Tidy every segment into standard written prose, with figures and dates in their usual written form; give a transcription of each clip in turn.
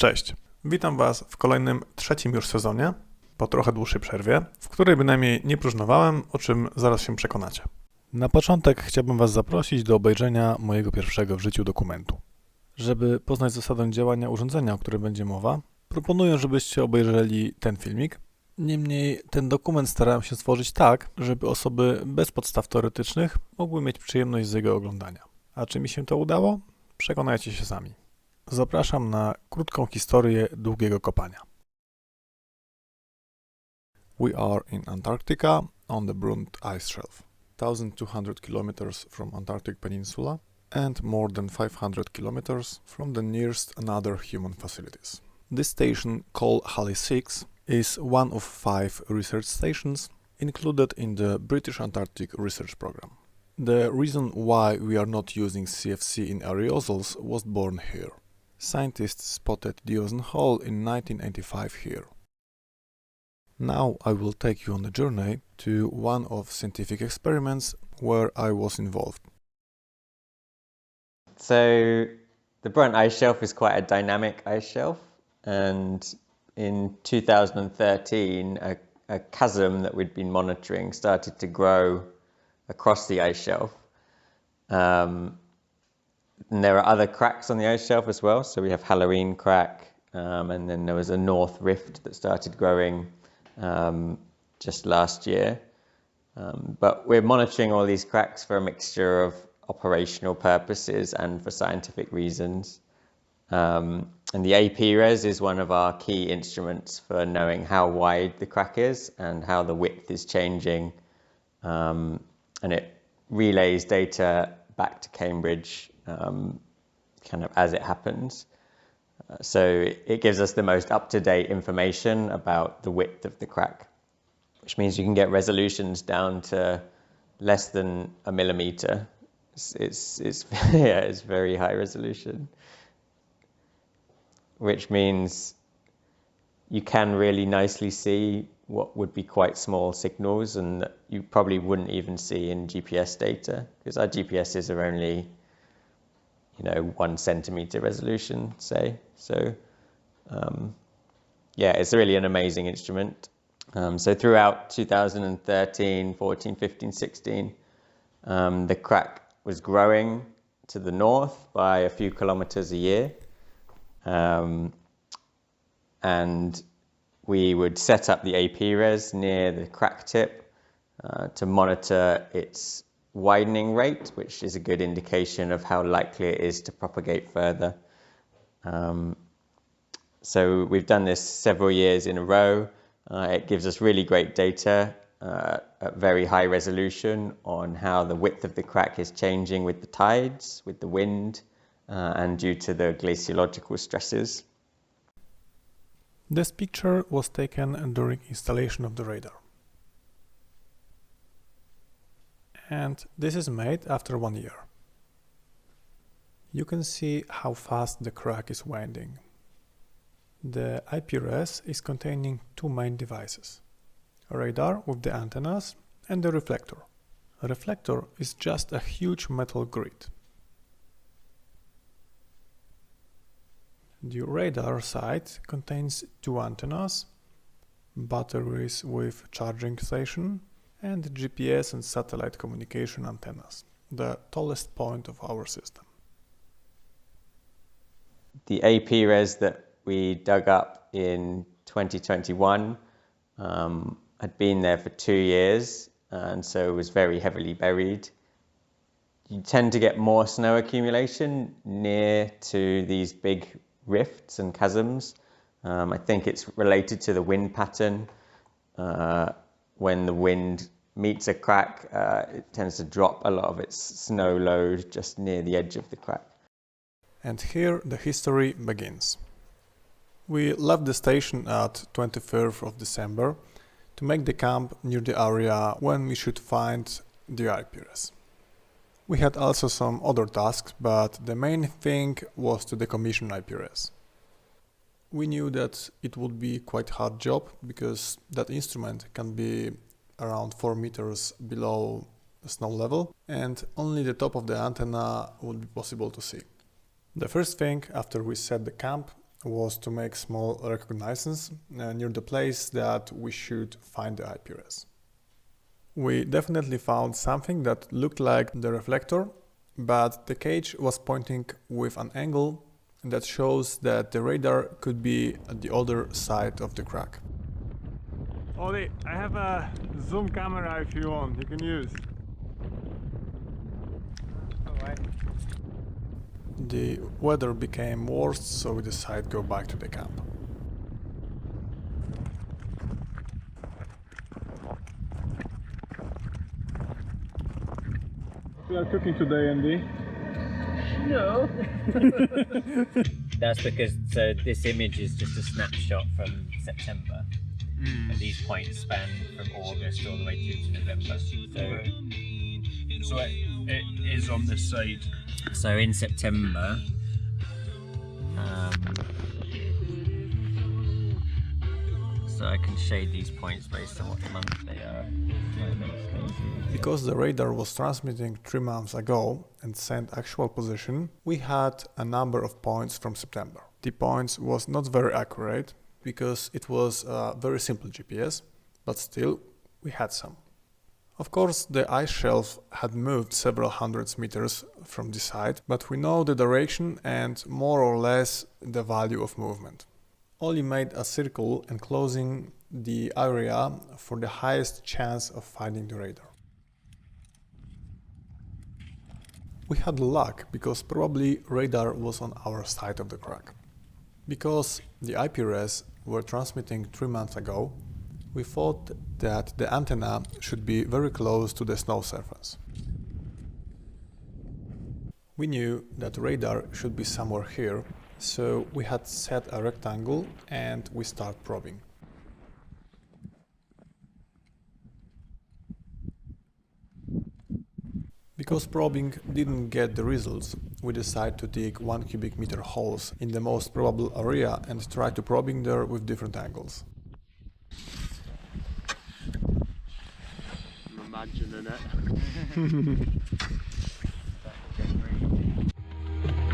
Cześć, witam Was w kolejnym, trzecim już sezonie, po trochę dłuższej przerwie, w której bynajmniej nie próżnowałem, o czym zaraz się przekonacie. Na początek chciałbym Was zaprosić do obejrzenia mojego pierwszego w życiu dokumentu. Żeby poznać zasadę działania urządzenia, o którym będzie mowa, proponuję, żebyście obejrzeli ten filmik. Niemniej ten dokument starałem się stworzyć tak, żeby osoby bez podstaw teoretycznych mogły mieć przyjemność z jego oglądania. A czy mi się to udało? Przekonajcie się sami. Zapraszam na krótką historię długiego kopania. We are in Antarctica on the Brunt ice shelf, 1200 kilometers from Antarctic Peninsula and more than 500 kilometers from the nearest another human facilities. This station, called Halley VI, is one of 5 research stations included in the British Antarctic Research Program. The reason why we are not using CFC in aerosols was born here. Scientists spotted the ozone hole in 1985 here. Now I will take you on a journey to one of scientific experiments where I was involved. So the Brunt ice shelf is quite a dynamic ice shelf, and in 2013 a chasm that we'd been monitoring started to grow across the ice shelf. And there are other cracks on the ice shelf as well. So we have Halloween crack, and then there was a north rift that started growing just last year. But we're monitoring all these cracks for a mixture of operational purposes and for scientific reasons. And the AP-res is one of our key instruments for knowing how wide the crack is and how the width is changing. And it relays data back to Cambridge kind of as it happens. So it gives us the most up-to-date information about the width of the crack, which means you can get resolutions down to less than a millimeter. It's yeah, it's very high resolution, which means you can really nicely see what would be quite small signals and that you probably wouldn't even see in GPS data, because our GPSs are only 1 centimeter resolution, say. So yeah, it's really an amazing instrument. So throughout 2013, 14, 15, 16, the crack was growing to the north by a few kilometers a year. And we would set up the AP-res near the crack tip to monitor its widening rate, which is a good indication of how likely it is to propagate further. So we've done this several years in a row. It gives us really great data at very high resolution on how the width of the crack is changing with the tides, with the wind, and due to the glaciological stresses. This picture was taken during installation of the radar. And this is made after 1 year. You can see how fast the crack is winding. The IP-res is containing 2 main devices: a radar with the antennas and the reflector. A reflector is just a huge metal grid. The radar site contains 2 antennas, batteries with charging station, and GPS and satellite communication antennas, the tallest point of our system. The AP-res that we dug up in 2021 had been there for 2 years, and so it was very heavily buried. You tend to get more snow accumulation near to these big rifts and chasms. I think it's related to the wind pattern. When the wind meets a crack, it tends to drop a lot of its snow load just near the edge of the crack. And here the history begins. We left the station at 23rd of December to make the camp near the area when we should find the IP-res. We had also some other tasks, but the main thing was to decommission IP-res. We knew that it would be quite hard job because that instrument can be around 4 meters below the snow level, and only the top of the antenna would be possible to see. The first thing after we set the camp was to make small reconnaissance near the place that we should find the IPRS. We definitely found something that looked like the reflector, but the cage was pointing with an angle that shows that the radar could be at the other side of the crack. Ollie, I have a zoom camera if you want, you can use. Alright. The weather became worse, so we decided to go back to the camp. We are cooking today, Andy. No. That's because this image is just a snapshot from September. And these points span from August all the way through to November. So it is on this side. So in September, so I can shade these points based on what month they are. Because the radar was transmitting 3 months ago and sent actual position, we had a number of points from September. The points was not very accurate because it was a very simple GPS, but still we had some. Of course, the ice shelf had moved several hundreds meters from the site, but we know the direction and more or less the value of movement. Ollie made a circle enclosing the area for the highest chance of finding the radar. We had luck because probably radar was on our side of the crack. Because the IPRS were transmitting 3 months ago, we thought that the antenna should be very close to the snow surface. We knew that radar should be somewhere here, so we had set a rectangle and we start probing. Because probing didn't get the results, we decided to dig 1 cubic meter holes in the most probable area and try to probing there with different angles. I'm imagining it.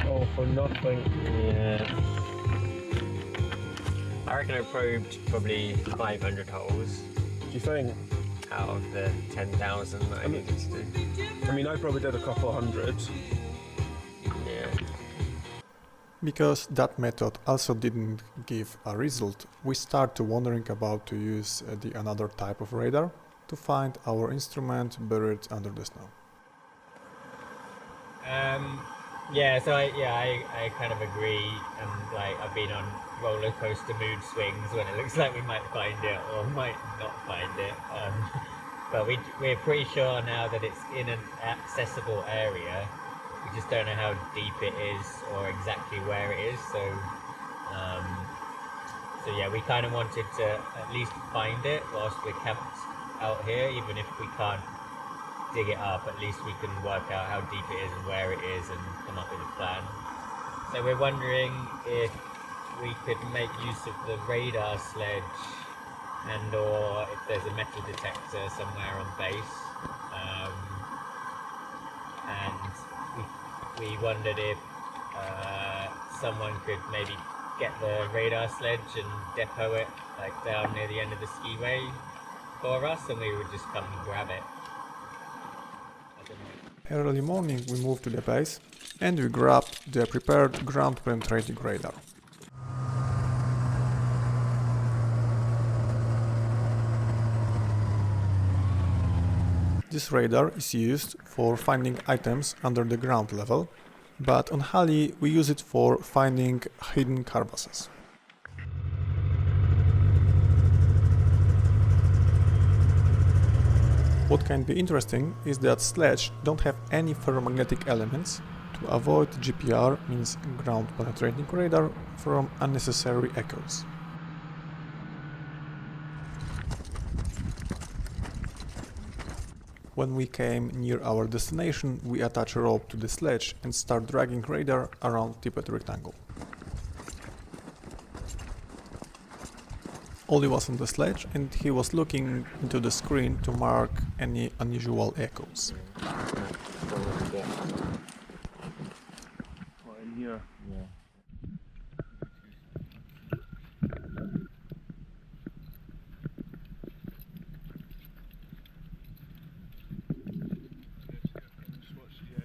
Oh, for nothing. Yeah. I reckon I probed probably 500 holes. Do you think? Out of the 10,000 that I needed to do. I mean, I probably did a couple hundred. Yeah. Because that method also didn't give a result, we started wondering about to use the another type of radar to find our instrument buried under the snow. I kind of agree, and like I've been on roller coaster mood swings when it looks like we might find it or might not find it. But we're pretty sure now that it's in an accessible area. We just don't know how deep it is or exactly where it is. So we kind of wanted to at least find it whilst we're camped out here, even if we can't dig it up, at least we can work out how deep it is and where it is and come up with a plan. So we're wondering if we could make use of the radar sledge and or if there's a metal detector somewhere on base. And we wondered if someone could maybe get the radar sledge and depot it like down near the end of the skiway for us, and we would just come and grab it. Early morning we moved to the base and we grabbed the prepared ground penetrating radar. This radar is used for finding items under the ground level, but on Halley we use it for finding hidden crevasses. What can be interesting is that sledge don't have any ferromagnetic elements. To avoid GPR means ground penetrating radar from unnecessary echoes. When we came near our destination, we attach a rope to the sledge and start dragging radar around tipped rectangle. Ollie was on the sledge and he was looking into the screen to mark any unusual echoes. In here. Yeah.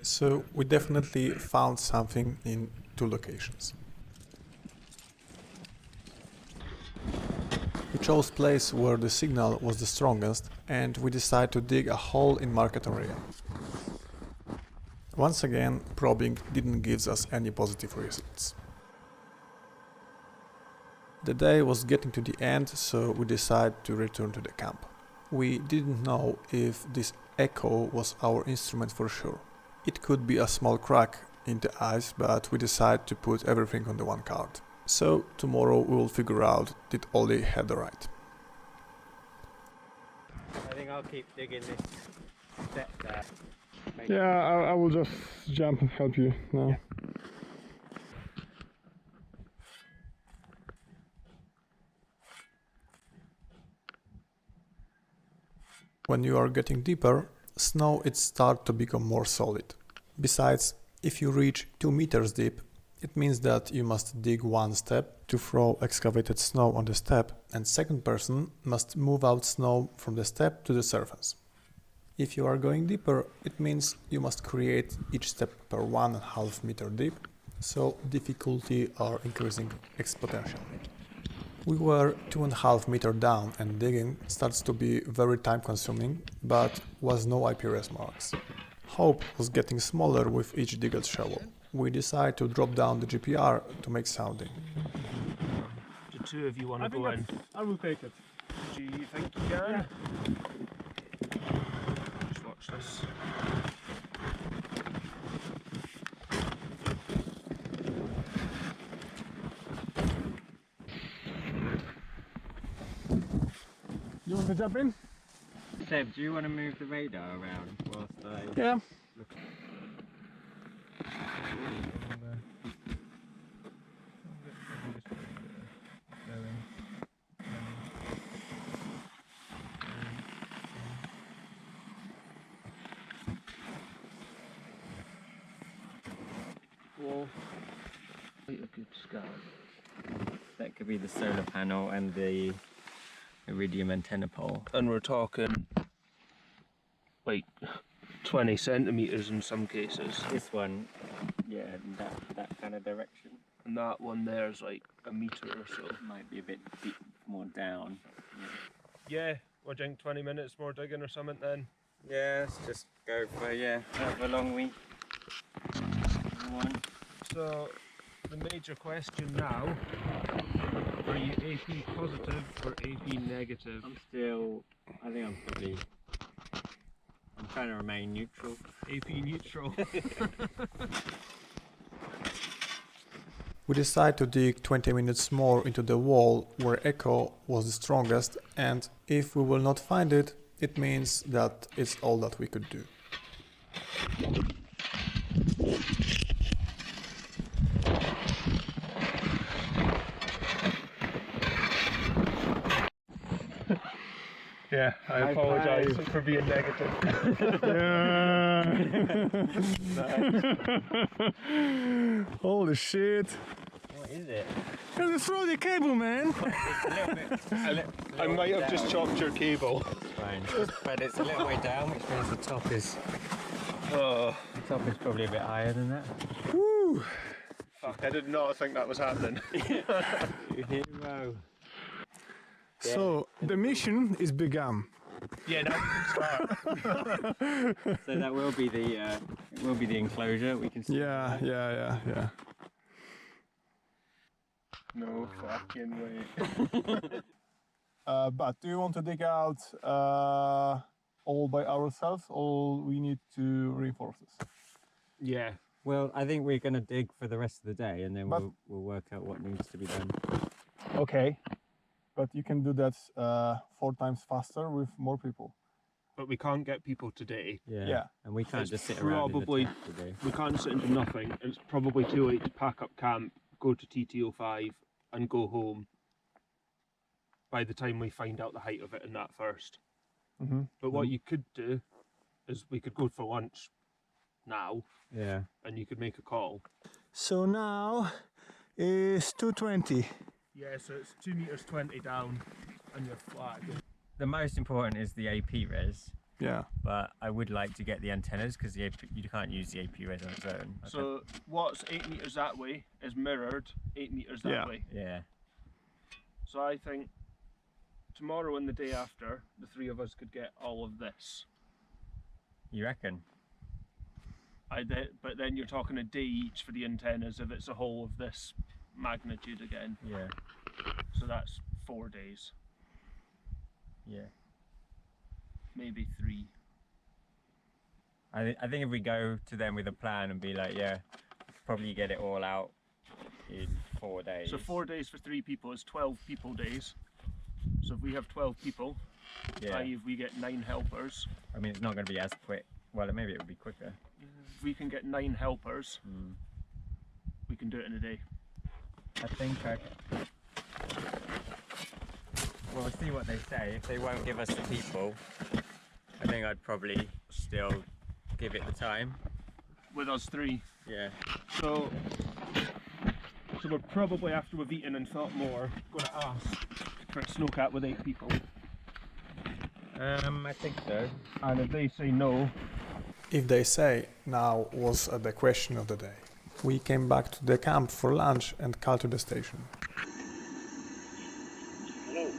So we definitely found something in 2 locations. We chose place where the signal was the strongest, and we decided to dig a hole in market area. Once again, probing didn't give us any positive results. The day was getting to the end, so we decided to return to the camp. We didn't know if this echo was our instrument for sure. It could be a small crack in the ice, but we decided to put everything on the one card. So tomorrow we will figure out did Ollie had the right. I think I'll keep digging this step there. Yeah, I will just jump and help you now. Yeah. When you are getting deeper, snow it starts to become more solid. Besides, if you reach 2 meters deep, it means that you must dig 1 step to throw excavated snow on the step, and second person must move out snow from the step to the surface. If you are going deeper, it means you must create each step per 1.5 meter deep, so difficulty are increasing exponentially. We were 2.5 meter down, and digging starts to be very time consuming, but was no IPRS marks. Hope was getting smaller with each digged shovel. We decided to drop down the GPR to make sounding. The 2 of you want to go in? I will take it. Do you think you can? Just watch this. You want to jump in? Seb, do you want to move the radar around whilst I Yeah. look? Wall. Quite a good scan. That could be the solar panel and the iridium antenna pole. And we're talking like 20 centimetres in some cases. This one, yeah, that kind of direction. And that one there's like a metre or so. Might be a bit deep, more down. Yeah, what do you think, 20 minutes more digging or something then? Yeah, let's just go for, however long we want. So, the major question now, are you AP positive or AP negative? I think I'm trying to remain neutral. AP neutral. We decided to dig 20 minutes more into the wall where echo was the strongest, and if we will not find it, it means that it's all that we could do. Yeah, I apologise for being negative. Holy shit. What is it? Just throw the cable, man. I might have just chopped your cable. Fine, but it's a little way down, which means the top is probably a bit higher than that. Woo. Fuck, I did not think that was happening. Hero. So, the mission is begun. Yeah, now we can start. So that will be the enclosure. We can see. Yeah. No fucking way. But do you want to dig out all by ourselves, or we need to reinforce this? Yeah. Well, I think we're going to dig for the rest of the day, and then But- we'll work out what needs to be done. Okay. But you can do that 4 times faster with more people. But we can't get people today. Yeah. And we can't It's just sit around probably- in the tent today. We can't sit into nothing. And it's probably too late to pack up camp, go to TTO5 and go home by the time we find out the height of it and that first. Mm-hmm. But what you could do is we could go for lunch now Yeah. and you could make a call. So now is 2:20. Yeah, so it's 2 meters 20 down and you're flat. The most important is the AP res. Yeah. But I would like to get the antennas because you can't use the AP res on its own. So what's 8 meters that way is mirrored 8 meters that way. Yeah. So I think tomorrow and the day after, the three of us could get all of this. You reckon? But then you're talking a day each for the antennas if it's a whole of this magnitude again. Yeah. So that's 4 days. Yeah. Maybe 3. I think if we go to them with a plan and be like, yeah, probably get it all out in 4 days. So 4 days for 3 people is 12 people days. So if we have 12 people, i.e. if we get 9 helpers. I mean, it's not going to be as quick. Well, maybe it would be quicker. If we can get 9 helpers, we can do it in a day. I think we'll see what they say. If they won't give us the people, I think I'd probably still give it the time. With us 3. Yeah. So we're probably, after we've eaten and thought more, going to ask for a snowcat with 8 people. I think so. And if they say no, If they say now was the question of the day. We came back to the camp for lunch and cut to the station. Hello.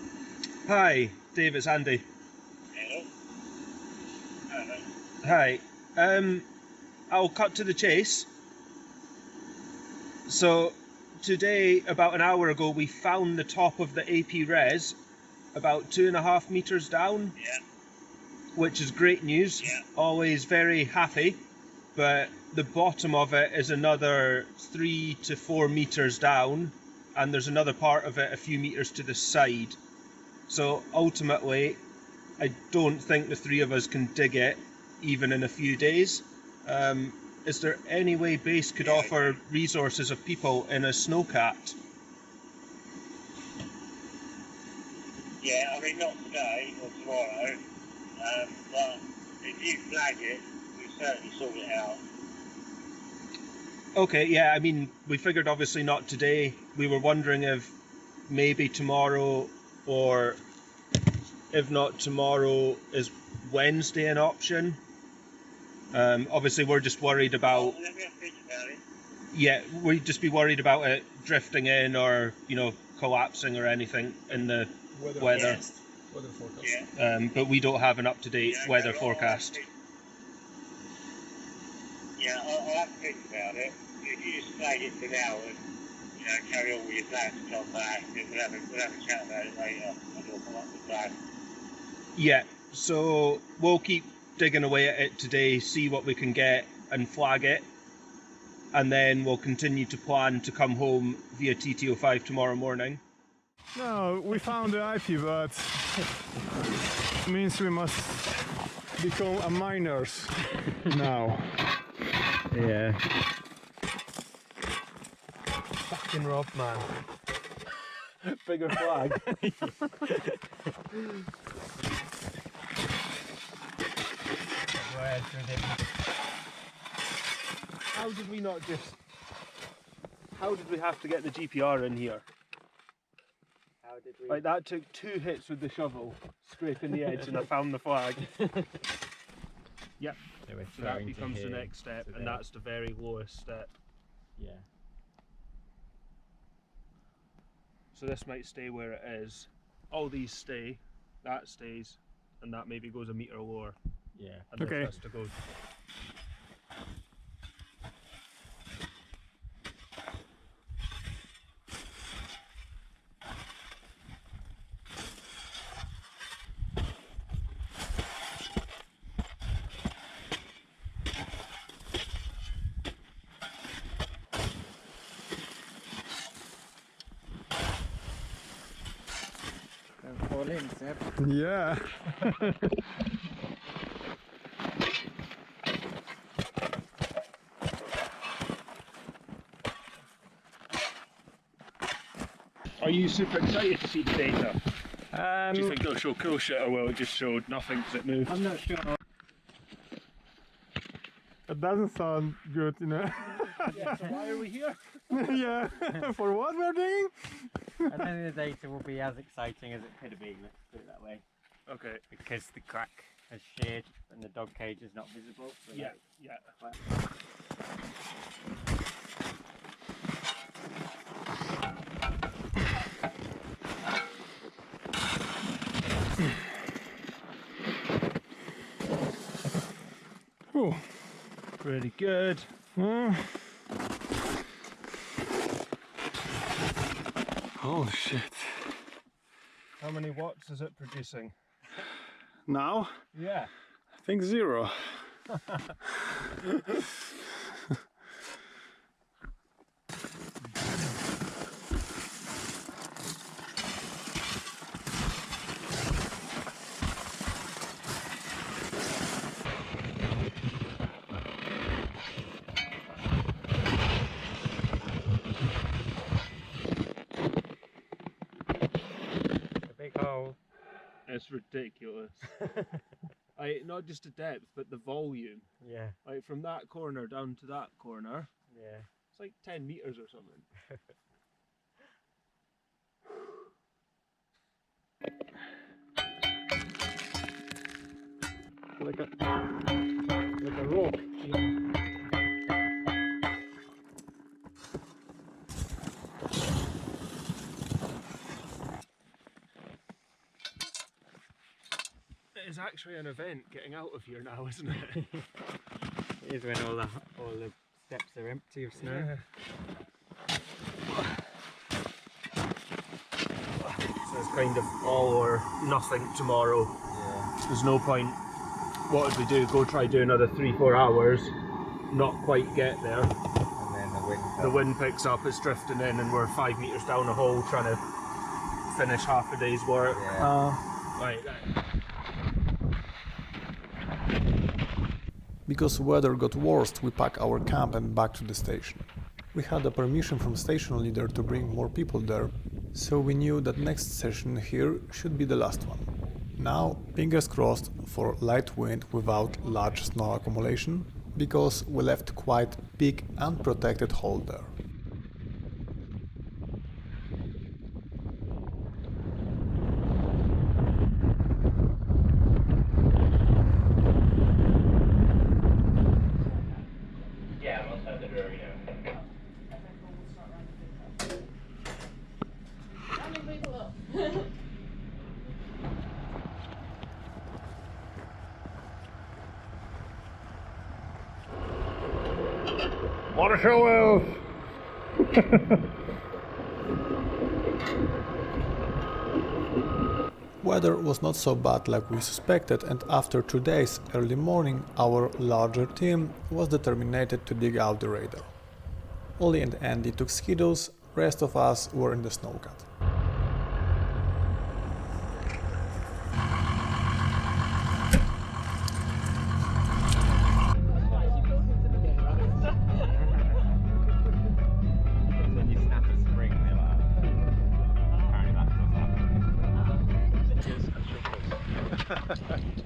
hi, Dave, it's Andy. Hello. Hello. Hi. I'll cut to the chase. So today, about an hour ago, we found the top of the AP res about 2.5 meters down. Yeah. Which is great news. Yeah. Always very happy. But the bottom of it is another 3 to 4 meters down, and there's another part of it a few meters to the side. So ultimately, I don't think the 3 of us can dig it, even in a few days. Is there any way base could offer resources of people in a snowcat? Yeah, I mean, not today or tomorrow, but if you flag it, we certainly sort it out. Okay, yeah, I mean, we figured obviously not today. We were wondering if maybe tomorrow, or if not tomorrow, is Wednesday an option? Obviously, we're just worried about. Let me have a think about it. Yeah, we'd just be worried about it drifting in or, collapsing or anything in the weather. Yes. Weather forecast. Yeah. But we don't have an up-to-date Yeah, weather okay, forecast. I'll have to think about it. If you just flag it for now and carry on with your plans and come back, then we'll have a chat about it later and we'll come up with a plan. Yeah, so we'll keep digging away at it today, see what we can get and flag it. And then we'll continue to plan to come home via TTO5 tomorrow morning. No, we found the IP, but it means we must become a miners now. Yeah. Fucking Rob, man. Bigger flag. How did we not just... How did we have to get the GPR in here? How did we? Like, that took 2 hits with the shovel, scraping the edge, and I found the flag. Yep. So that becomes the next step, and that's the very lowest step. Yeah. So this might stay where it is. All these stay, that stays, and that maybe goes a metre lower. Yeah. And Okay. this has to go. Fall in, Seb. Yeah. Are you super excited to see the data? Do you think Um, it'll show cool shit, or will it just show nothing because it moved? I'm not sure. it doesn't sound good, Yeah, so why are we here? Yeah. For what we're doing? I don't think the data will be as exciting as it could have been, let's put it that way. Okay. Because the crack has shade and the dog cage is not visible. So Yeah, like, yeah. Oh, Pretty good. holy shit. How many watts is it producing? Now, Yeah. I think 0. a big hole. It's ridiculous. Not just the depth, but the volume. Yeah, Like from that corner down to that corner, yeah. it's like 10 meters or something. Like a rock. It's actually an event getting out of here now, isn't it? It is when all the steps are empty of snow. Yeah. So it's kind of all or nothing tomorrow. Yeah. There's no point. What did we do? Go try do another 3-4 hours, not quite get there. And then the wind. The wind picks up, it's drifting in, and we're 5 meters down a hole trying to finish half a day's work. Yeah. Right. Because weather got worse, we pack our camp and back to the station. We had a permission from station leader to bring more people there, so we knew that next session here should be the last one. Now, fingers crossed for light wind without large snow accumulation, because we left quite big unprotected hole there. Yeah, I'm outside the door, you know. Water shovel! Weather was not so bad like we suspected, and after 2 days early morning our larger team was determined to dig out the radar. Ollie and Andy took skidos, rest of us were in the snowcat. When you snap a spring, they're like, apparently that does happen.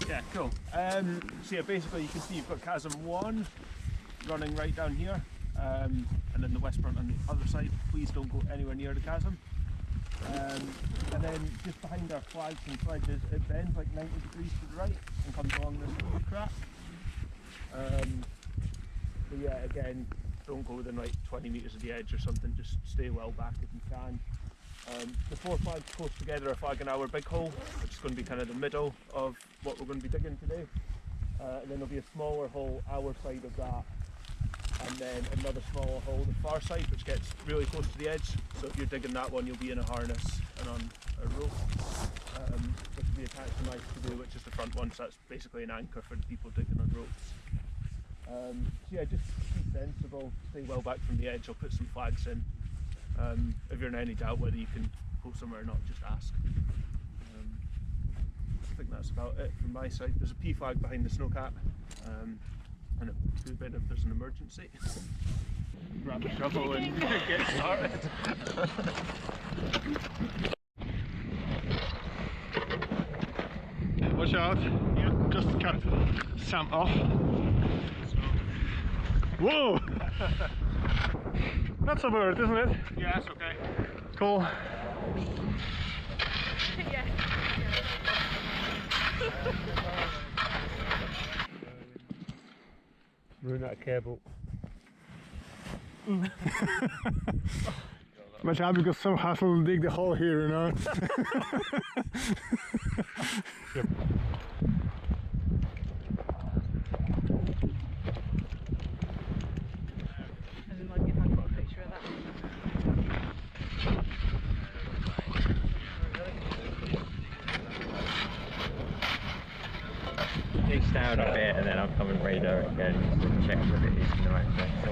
Yeah, cool. So yeah, basically you can see you've got chasm 1 running right down here, and then the west front on the other side. Please don't go anywhere near the chasm. And then just behind our flags and sledges, it bends like 90 degrees to the right and comes along this huge crack. So yeah, again, don't go within like 20 metres of the edge or something, just stay well back if you can. The 4 flags close together are flagging our big hole, which is going to be kind of the middle of what we're going to be digging today. And then there'll be a smaller hole our side of that, and then another smaller hole the far side, which gets really close to the edge. So if you're digging that one, you'll be in a harness and on a rope, which will be attached to my canoe, which is the front one. So that's basically an anchor for the people digging on ropes. So yeah, just be sensible, stay well back from the edge. I'll put some flags in. If you're in any doubt whether you can go somewhere or not, just ask. I think that's about it from my side. There's a P flag behind the snowcap, and a blue bin if there's an emergency. Grab a shovel and get started. Watch out. Yeah, just cut some off. Whoa! That's a bird, isn't it? Yeah, that's okay. Cool. Yeah. Run out of cable. Much happy because some hassle to dig the hole here, you know. Yep. Doesn't like if I've got a picture of that. Dig down a bit and then I'll come and radar it again to check that it is in the right place. Go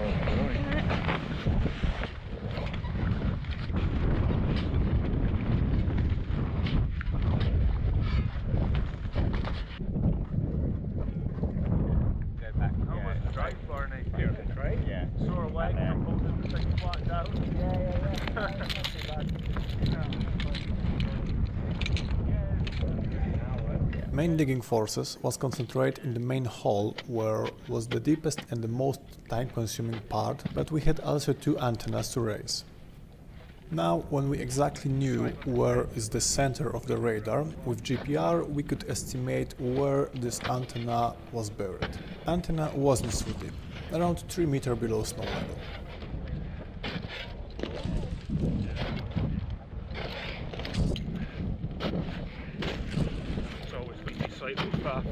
back. Yeah, Drive for an here, right? yeah. Sore leg, holding the thing flat down. Main digging forces was concentrated in the main hole, where was the deepest and the most time-consuming part, but we had also 2 antennas to raise. Now, when we exactly knew where is the center of the radar, with GPR we could estimate where this antenna was buried. Antenna wasn't so deep, around 3 meters below snow level. It's always going to be slightly far.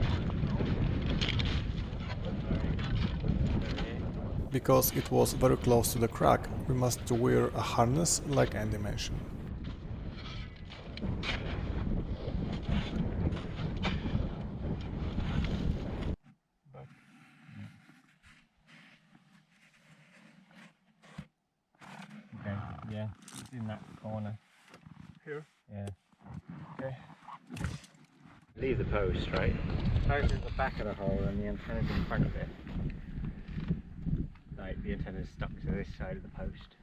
Because it was very close to the crack, we must wear a harness like Andy mentioned. Okay, yeah, it's in that corner. Here? Yeah. Okay. Leave the post, right? Post is at the back of the hole and the antenna's in front of it. Like the antenna's stuck to this side of the post.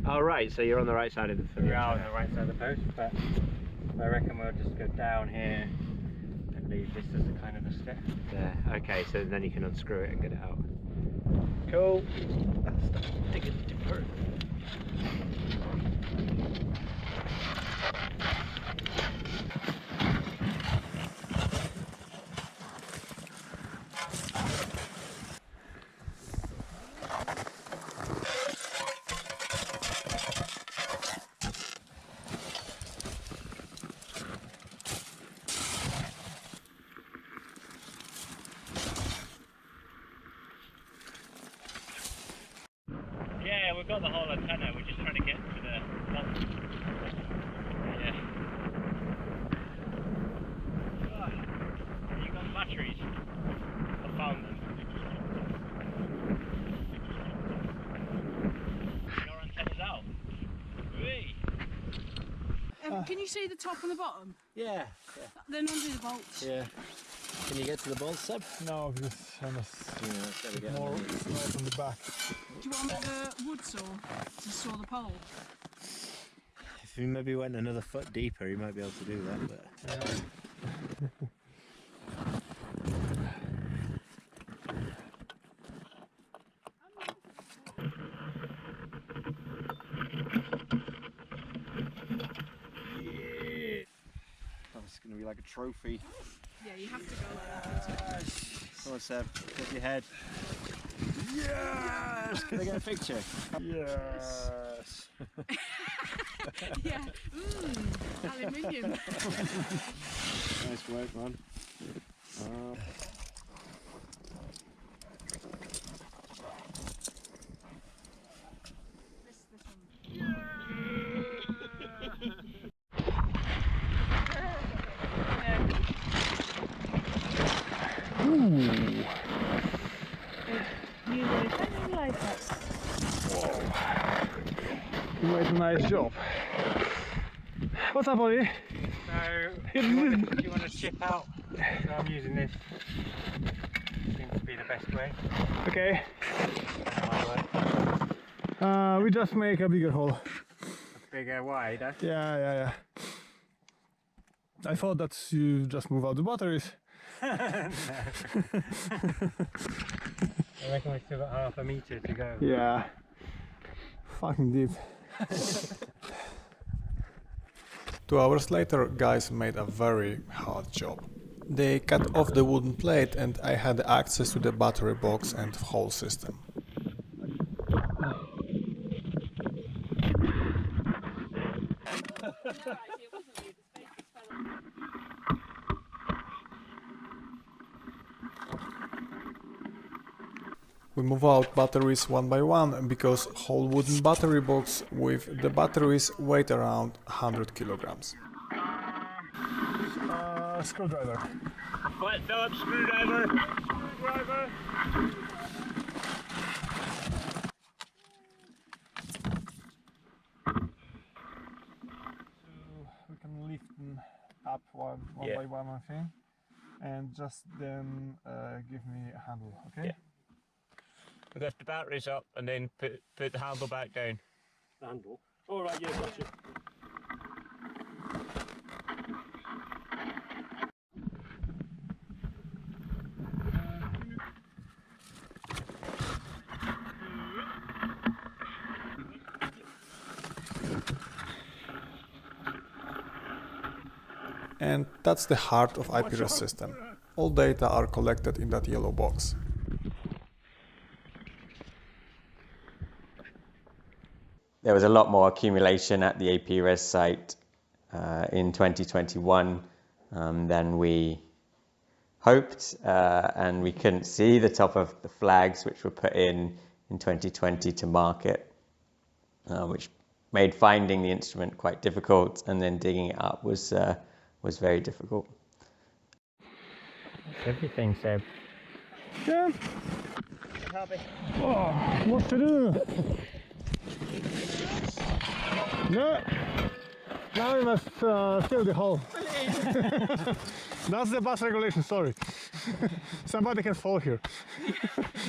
Oh right, so you're on the right side of the We are on the right side of the post, but I reckon we'll just go down here and leave this as a kind of a step. There. Okay, so then you can unscrew it and get it out. Cool. That's digging deeper. Yeah, we've got the whole antenna, we're just trying to get to the bottom. Yeah. You got the batteries? I found them. Your antenna's out. Whee! Can you see the top and the bottom? Yeah. Then undo the bolts. Yeah. Can you get to the bolts, Seb? No, because I must more snow from the back. Do you want the wood saw to saw the pole? If you maybe went another foot deeper, you might be able to do that. But It's going to be like a trophy. Yeah, you have to go like that. come on, Seb, flip your head. Yes! Can I get a picture? Yes. Yeah. Aluminium. Nice work, man. This one. You were kind like that. You made a nice job. What's up, Ollie? So, do you want to chip out? So I'm using this. Seems to be the best way. Okay. My way. We just make a bigger hole. Bigger, wider. Yeah. I thought that you just move out the batteries. I I reckon we've still got half a metre to go. Yeah. Fucking deep. 2 hours later, guys made a very hard job. They cut off the wooden plate and I had access to the battery box and whole system. We move out batteries one by one because whole wooden battery box with the batteries weight around 100 kilograms. Screwdriver. Flat Phillips screwdriver. Screwdriver. We can lift them up one by one, I think, and just then give me a handle, okay? Yeah. We lift the batteries up and then put the handle back down. The handle? All right, yeah, gotcha. And that's the heart of IPRES system. All data are collected in that yellow box. There was a lot more accumulation at the APRES site in 2021 than we hoped, and we couldn't see the top of the flags which were put in 2020 to mark it, which made finding the instrument quite difficult, and then digging it up was very difficult. Everything, Seb. Yeah. Happy. Oh, what to do? No. Now we must fill the hole. That's the bus regulation, sorry. Somebody can fall here.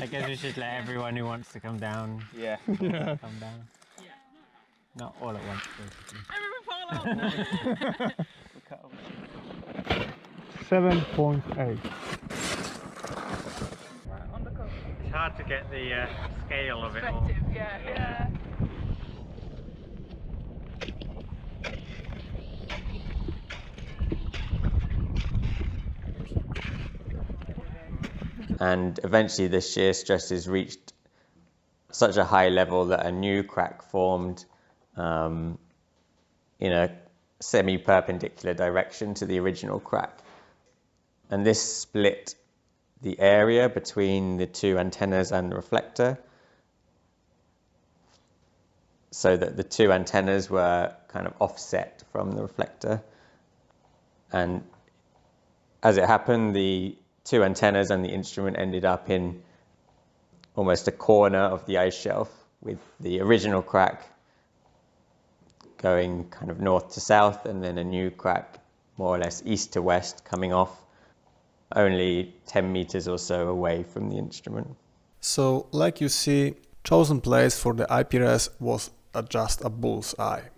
I guess we should let everyone who wants to come down. Yeah. Come down. Not all at once, basically. Everyone fall out! 7.8. On the coast. It's hard to get the scale of it all. Perspective, yeah. And eventually the shear stresses reached such a high level that a new crack formed in a semi-perpendicular direction to the original crack. And this split the area between the two antennas and the reflector, so that the two antennas were kind of offset from the reflector. And as it happened, the two antennas and the instrument ended up in almost a corner of the ice shelf, with the original crack going kind of north to south, and then a new crack more or less east to west coming off only 10 meters or so away from the instrument. So, like you see, chosen place for the IPRES was just a bull's eye.